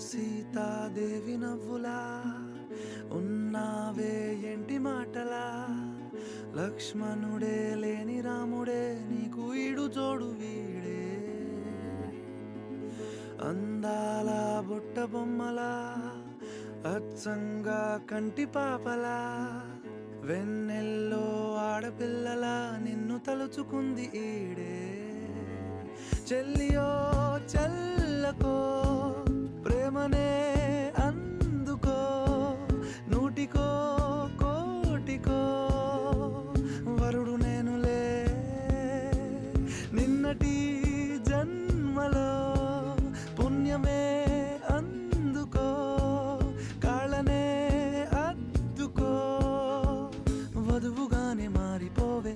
సీతాదేవి నవ్వులా ఉన్నావే ఎంటి మాటలా, లక్ష్మణుడే లేని రాముడే నీకు ఈడు జోడు వీడే, అందాల బుట్ట బొమ్మలా అచ్చంగా కంటి పాపలా, వెన్నెల్లో ఆడపిల్లలా నిన్ను తలుచుకుంది ఈడే. చెల్లియో చల్లకో ప్రేమనే అందుకో, నూటికో కోటికో వరుడు నేనులే, నిన్నటి జన్మలో పుణ్యమే అందుకో, కాళ్ళనే అద్దుకో, వధువుగానే మారిపోవే.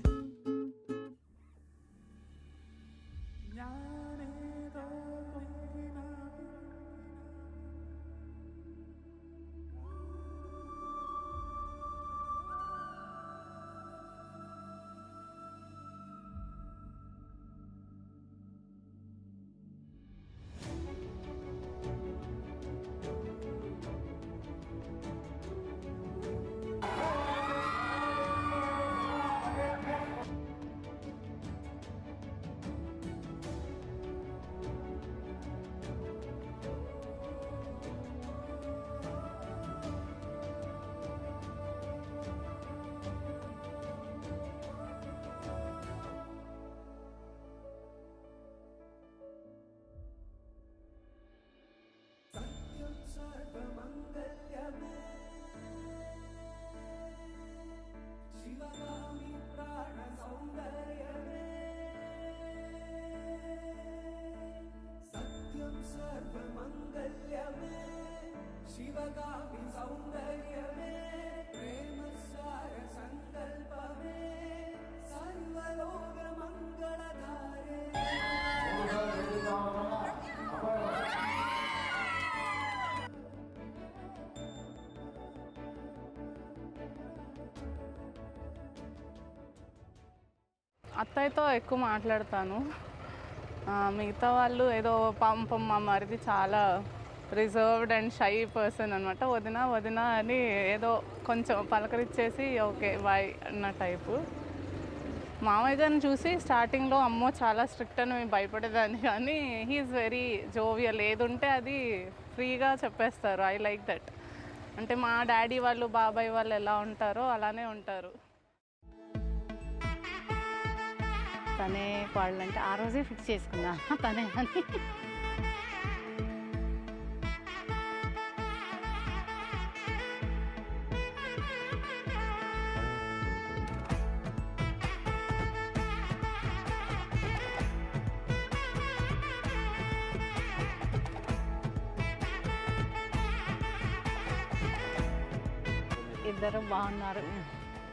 శివగామి సౌందర్యమే ప్రేమ సార సంకల్పమే సర్వలోక మంగళధారే. అత్తయ్యతో ఎక్కువ మాట్లాడతాను, మిగతా వాళ్ళు ఏదో పాపం మా మరిది చాలా రిజర్వ్డ్ అండ్ షై పర్సన్ అనమాట. వదిన వదిన అని ఏదో కొంచెం పలకరించేసి ఓకే బాయ్ అన్న టైపు. మామయ్య గారిని చూసి స్టార్టింగ్లో అమ్మో చాలా స్ట్రిక్ట్ అని భయపడేదాన్ని, కానీ హీఈస్ వెరీ జోవియల్. ఏది ఉంటే అది ఫ్రీగా చెప్పేస్తారు. I like that. అంటే మా డాడీ వాళ్ళు బాబాయ్ వాళ్ళు ఎలా ఉంటారో అలానే ఉంటారు. తనే కోళ్ళంటే ఆ రోజే ఫిక్స్ చేసుకున్నా తనే అని. ఇద్దరు బాగున్నారు,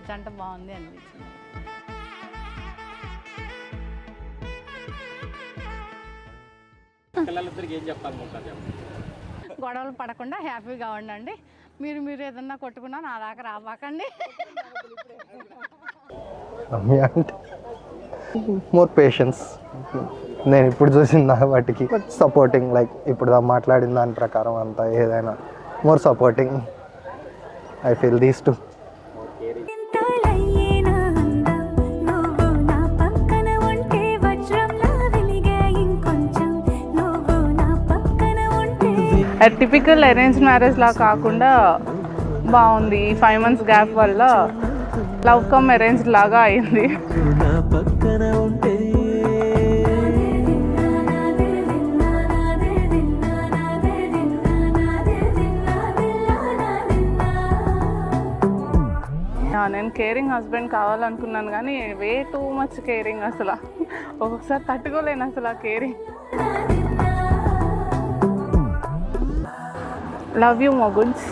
జంట బాగుంది అనిపించింది. గొడవలు పడకుండా హ్యాపీగా ఉండండి. మీరు ఏదన్నా కొట్టుకున్నా నా దాకా రాబాకండి. More patience. నేను ఇప్పుడు చూసిన వాటికి సపోర్టింగ్, లైక్ ఇప్పుడు మాట్లాడిన దాని ప్రకారం అంతా ఏదైనా more supporting. I feel these too. Typical arrange marriage లా కాకుండా బాగుంది. 5 months గ్యాప్ వల్ల లవ్ కమ్ అరేంజ్ లాగా అయింది. నేను కేరింగ్ హస్బెండ్ కావాలనుకున్నాను, కానీ వే టూ మచ్ కేరింగ్. అసలు ఒక్కొక్కసారి తట్టుకోలేను అసలు ఆ కేరింగ్. Love you మొగున్స్.